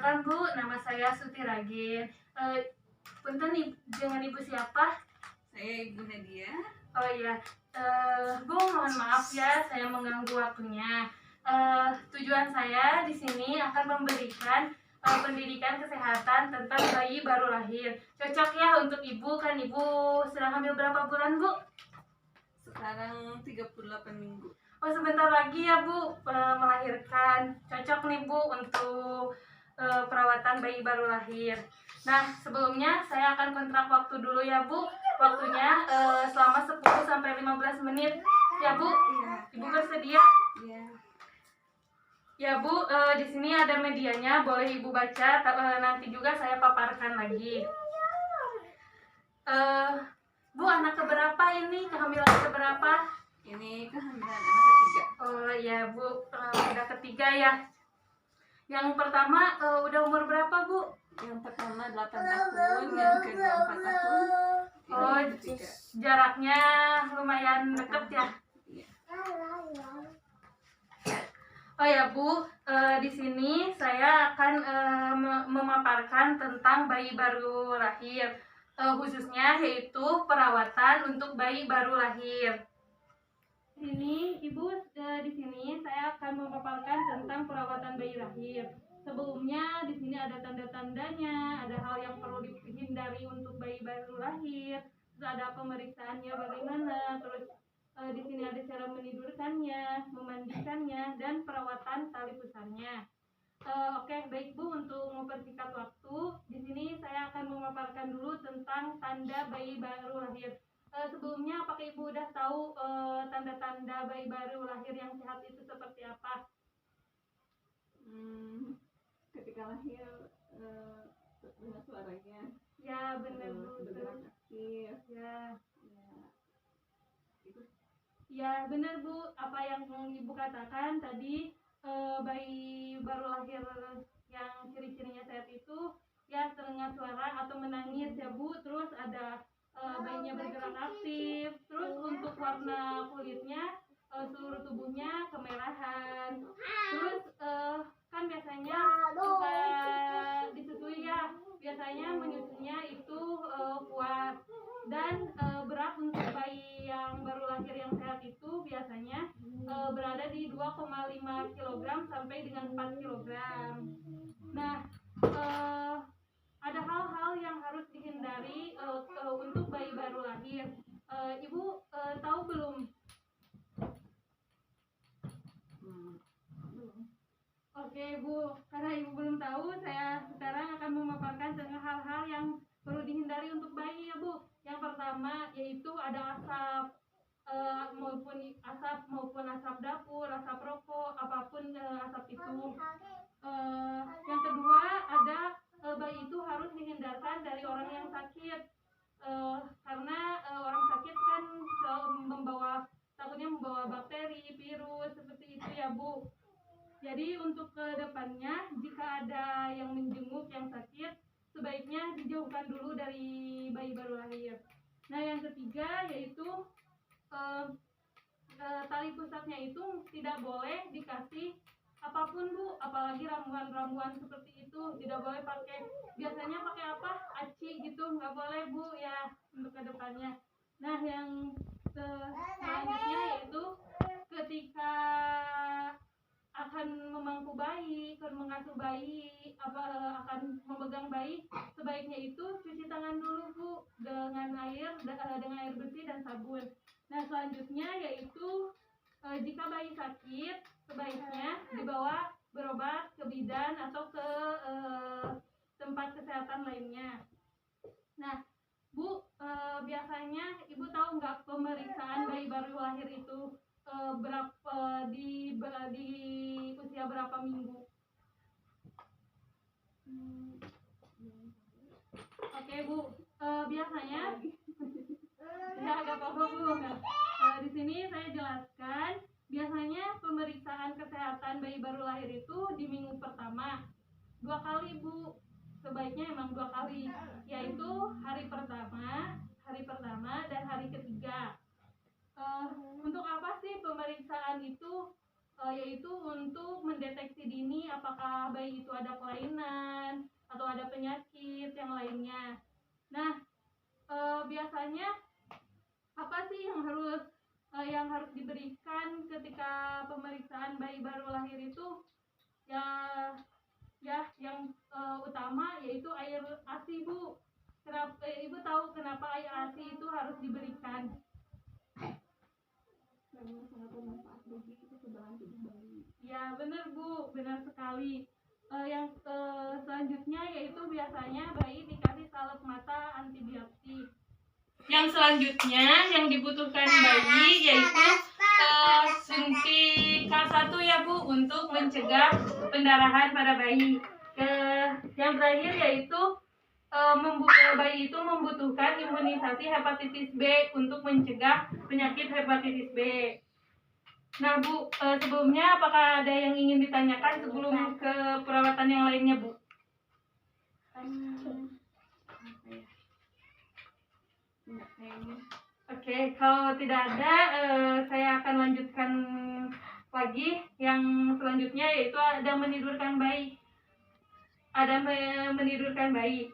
Perkenalkan Bu, nama saya Suti Ragin. Punten dengan Ibu siapa? Saya Ibu Nadia. Oh iya, Bu mohon maaf ya saya mengganggu waktunya. Tujuan saya di sini akan memberikan pendidikan kesehatan tentang bayi baru lahir. Cocok ya untuk Ibu, kan Ibu sedang hamil berapa bulan Bu? Sekarang 38 minggu. Oh sebentar lagi ya Bu melahirkan. Cocok nih Bu untuk perawatan bayi baru lahir. Nah sebelumnya saya akan kontrak waktu dulu ya Bu. Waktunya selama 10-15 menit ya Bu. Iya. Ibu bersedia? Iya. Ya Bu, di sini ada medianya, boleh Ibu baca. Nanti juga saya paparkan lagi. Bu, anak keberapa ini? Kehamilan keberapa? Ini kehamilan anak ketiga. Oh ya Bu, udah ketiga ya. Yang pertama udah umur berapa Bu? Yang pertama 8 tahun, yang kedua 4 tahun. Oh, jaraknya lumayan deket ya. Iya. Oh ya Bu, di sini saya akan memaparkan tentang bayi baru lahir, khususnya yaitu perawatan untuk bayi baru lahir. Ini Ibu, di sini saya akan memaparkan tentang perawatan bayi lahir. Sebelumnya di sini ada tanda-tandanya, ada hal yang perlu dihindari untuk bayi baru lahir, terus ada pemeriksaannya bagaimana, terus di sini ada cara menidurkannya, memandikannya, dan perawatan tali pusarnya. Oke, baik Bu, untuk mempersingkat waktu, di sini saya akan memaparkan dulu tentang tanda bayi baru lahir. Sebelumnya, apakah Ibu udah tahu tanda-tanda bayi baru lahir yang sehat itu seperti apa? Ketika lahir dengar suaranya. Ya, benar Bu. Bergerak aktif. Ya. Itu. Ya, benar Bu. Apa yang Ibu katakan tadi, bayi baru lahir yang ciri-cirinya sehat itu ya terdengar suara atau menangis ya Bu. Terus ada bayinya bergerak aktif. Terus untuk warna kulitnya, seluruh tubuhnya kemerahan. Terus kan biasanya suka disusui ya. Biasanya menyusunya itu kuat. Dan berat untuk bayi yang baru lahir yang sehat itu biasanya berada di 2,5 kg sampai dengan 4 kg. Nah, ada hal-hal yang harus dihindari untuk bayi baru lahir. Ibu tahu belum? Oke Bu, karena Ibu belum tahu, saya sekarang akan memaparkan tentang hal-hal yang perlu dihindari untuk bayi ya Bu. Yang pertama yaitu ada asap, maupun asap dapur, asap rokok, apapun asap itu. Yang kedua ada bayi itu harus dihindarkan dari orang yang sakit, karena orang sakit kan takutnya membawa bakteri, virus seperti itu ya Bu. Jadi untuk kedepannya jika ada yang menjenguk yang sakit, sebaiknya dijauhkan dulu dari bayi baru lahir. Nah yang ketiga yaitu tali pusatnya itu tidak boleh dikasih apapun Bu, apalagi ramuan-ramuan seperti itu tidak boleh pakai. Biasanya pakai apa? Aci gitu, nggak boleh Bu ya untuk kedepannya. Nah yang selanjutnya yaitu ketika akan memangku bayi, akan mengasuh bayi, akan memegang bayi, sebaiknya itu cuci tangan dulu Bu dengan air bersih dan sabun. Nah selanjutnya yaitu jika bayi sakit, sebaiknya dibawa berobat ke bidan atau ke tempat kesehatan lainnya. Nah Bu, biasanya Ibu tahu nggak pemeriksaan bayi baru lahir itu di usia berapa minggu? Oke Bu, biasanya ya agak apa-apa Bu. Di sini saya jelaskan, biasanya pemeriksaan kesehatan bayi baru lahir itu di minggu pertama 2 kali Bu. Sebaiknya emang 2 kali, yaitu hari pertama dan hari ketiga. Untuk apa sih pemeriksaan itu yaitu untuk mendeteksi dini apakah bayi itu ada kelainan atau ada penyakit yang lainnya. Nah, biasanya apa sih yang harus diberikan ketika pemeriksaan bayi baru lahir itu? Yang utama yaitu air ASI, Bu. Kenapa Ibu tahu kenapa air ASI itu harus diberikan? Karena sangat bermanfaat bagi kekebalan tubuh bayi. Ya, benar Bu, benar sekali. Yang selanjutnya yaitu biasanya bayi dikasih salep mata antibiotik. Yang selanjutnya yang dibutuhkan bayi yaitu suntik K1 ya Bu, untuk mencegah pendarahan pada bayi. Yang terakhir yaitu bayi itu membutuhkan imunisasi hepatitis B untuk mencegah penyakit hepatitis B. Nah Bu, sebelumnya apakah ada yang ingin ditanyakan sebelum ke perawatan yang lainnya Bu? Oke, kalau tidak ada, saya akan lanjutkan lagi yang selanjutnya, yaitu ada menidurkan bayi. Menidurkan bayi.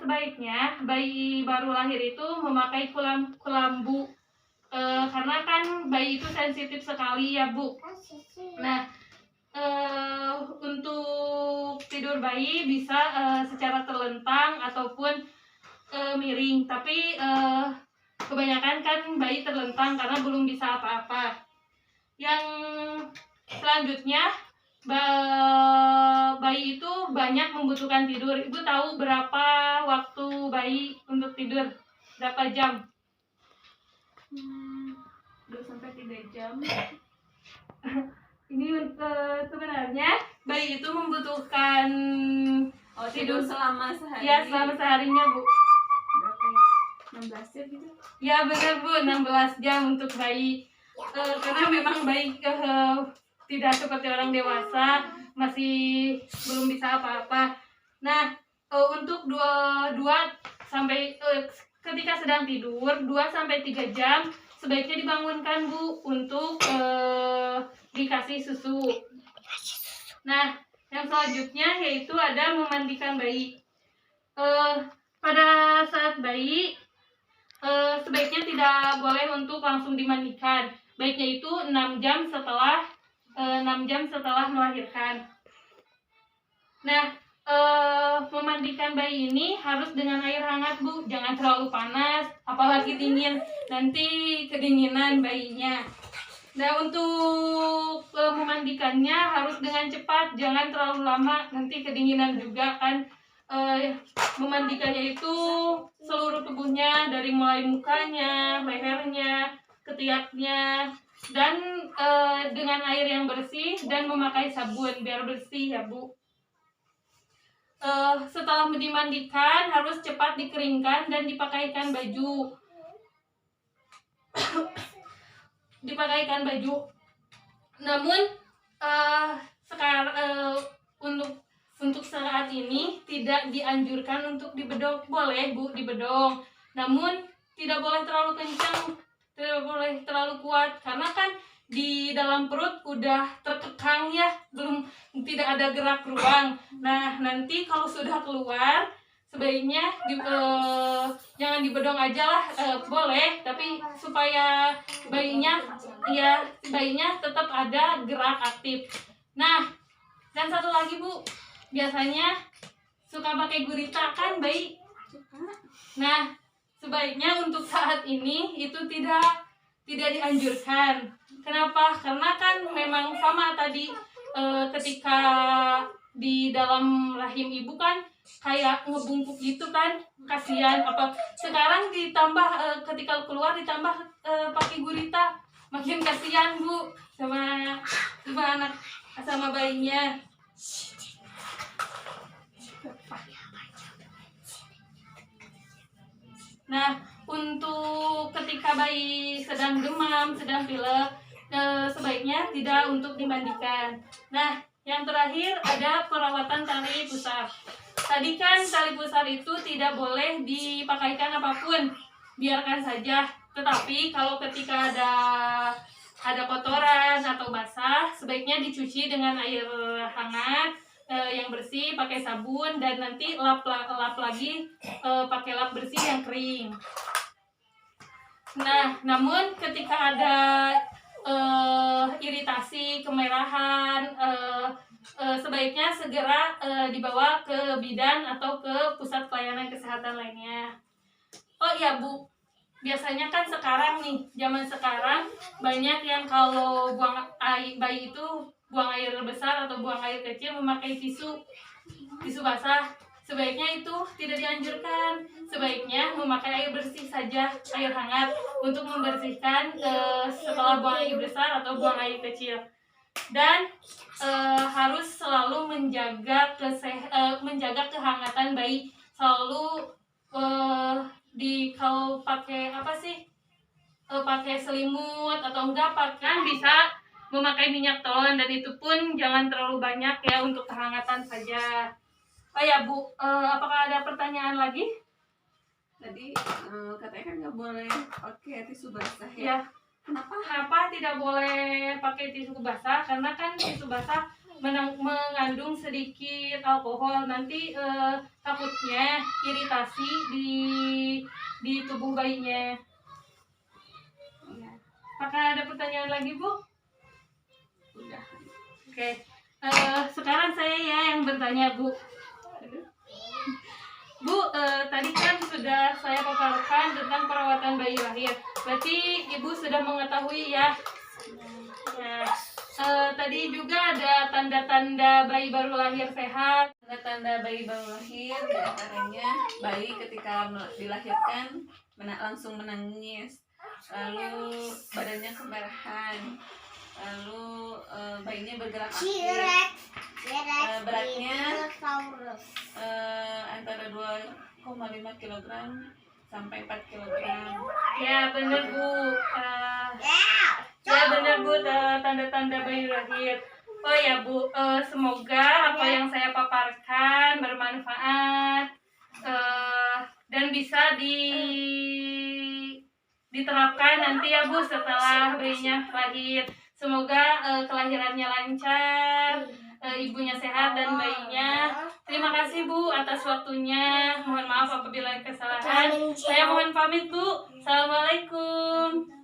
Sebaiknya bayi baru lahir itu memakai kelambu, karena kan bayi itu sensitif sekali ya Bu. Nah, untuk tidur bayi bisa secara terlentang ataupun miring, tapi kebanyakan kan bayi terlentang karena belum bisa apa-apa. Yang selanjutnya, bayi itu banyak membutuhkan tidur. Ibu tahu berapa waktu bayi untuk tidur? Berapa jam? 2-3 jam. Ini sebenarnya bayi itu membutuhkan tidur selama sehari. Ya, selama seharinya Bu. Berapa ya? 16 jam gitu? Ya benar Bu, 16 jam untuk bayi. Karena memang bayi tidak seperti orang dewasa, masih belum bisa apa-apa. Nah, untuk ketika sedang tidur 2-3 jam sebaiknya dibangunkan Bu untuk dikasih susu. Nah, yang selanjutnya yaitu ada memandikan bayi. Pada saat bayi sebaiknya tidak boleh untuk langsung dimandikan. Baiknya itu 6 jam setelah melahirkan. Nah, memandikan bayi ini harus dengan air hangat Bu, jangan terlalu panas, apalagi dingin, nanti kedinginan bayinya. Nah, untuk memandikannya harus dengan cepat, jangan terlalu lama, nanti kedinginan juga kan. Memandikannya itu seluruh tubuhnya, dari mulai mukanya, lehernya, ketiaknya, dan dengan air yang bersih dan memakai sabun biar bersih ya Bu. Setelah dimandikan harus cepat dikeringkan dan dipakaikan baju. Namun sekarang untuk saat ini tidak dianjurkan untuk dibedong. Boleh Bu dibedong, namun tidak boleh terlalu kencang, tidak boleh terlalu kuat, karena kan di dalam perut udah terkekang ya, tidak ada gerak ruang. Nah, nanti kalau sudah keluar sebaiknya jangan dibedong aja lah, boleh, tapi supaya bayinya tetap ada gerak aktif. Nah, dan satu lagi Bu, biasanya suka pakai gurita kan bayi. Nah, sebaiknya untuk saat ini itu tidak dianjurkan. Kenapa? Karena kan memang sama tadi, ketika di dalam rahim ibu kan kayak ngebungkuk gitu kan, kasihan. Apa sekarang ditambah ketika keluar ditambah pakai gurita, makin kasihan Bu sama anak, sama bayinya. Nah, untuk ketika bayi sedang demam, sedang pilek, sebaiknya tidak untuk dimandikan. Nah, yang terakhir ada perawatan tali pusar. Tadi kan tali pusar itu tidak boleh dipakaikan apapun, biarkan saja. Tetapi kalau ketika ada ada kotoran atau basah, sebaiknya dicuci dengan air hangat yang bersih pakai sabun, dan nanti lap lagi pakai lap bersih yang kering. Nah, namun ketika ada iritasi, kemerahan, sebaiknya segera dibawa ke bidan atau ke pusat pelayanan kesehatan lainnya. Oh iya Bu, biasanya kan sekarang nih, zaman sekarang banyak yang kalau buang air, bayi itu buang air besar atau buang air kecil memakai tisu basah. Sebaiknya itu tidak dianjurkan. Sebaiknya memakai air bersih saja, air hangat, untuk membersihkan setelah buang air besar atau buang air kecil. Dan harus selalu menjaga kehangatan bayi. Selalu kalau pakai apa sih, pakai selimut atau enggak pakai, bisa memakai minyak telon, dan itu pun jangan terlalu banyak ya, untuk kehangatan saja. Oh ya Bu, apakah ada pertanyaan lagi? Tadi katanya kan nggak boleh pakai tisu basah ya? Ya. Kenapa tidak boleh pakai tisu basah? Karena kan tisu basah mengandung sedikit alkohol, nanti takutnya iritasi di tubuh bayinya. Apakah ada pertanyaan lagi Bu? Udah. Oke. Sekarang saya ya yang bertanya Bu. Bu, tadi kan sudah saya paparkan tentang perawatan bayi lahir. Berarti Ibu sudah mengetahui ya. Nah, tadi juga ada tanda-tanda bayi baru lahir sehat. Tanda-tanda bayi baru lahir diantaranya bayi ketika dilahirkan langsung menangis, lalu badannya kemerahan, lalu bayinya bergerak aktif, beratnya antara 2,5 kg sampai 4 kg. Ya benar Bu. Ya benar Bu, tanda-tanda bayi lahir. Oh ya Bu, semoga apa yang saya paparkan bermanfaat dan bisa diterapkan nanti ya Bu setelah bayinya lahir. Semoga kelahirannya lancar, ibunya sehat dan bayinya. Terima kasih Bu atas waktunya. Mohon maaf apabila ada kesalahan. Saya mohon pamit Bu. Assalamualaikum.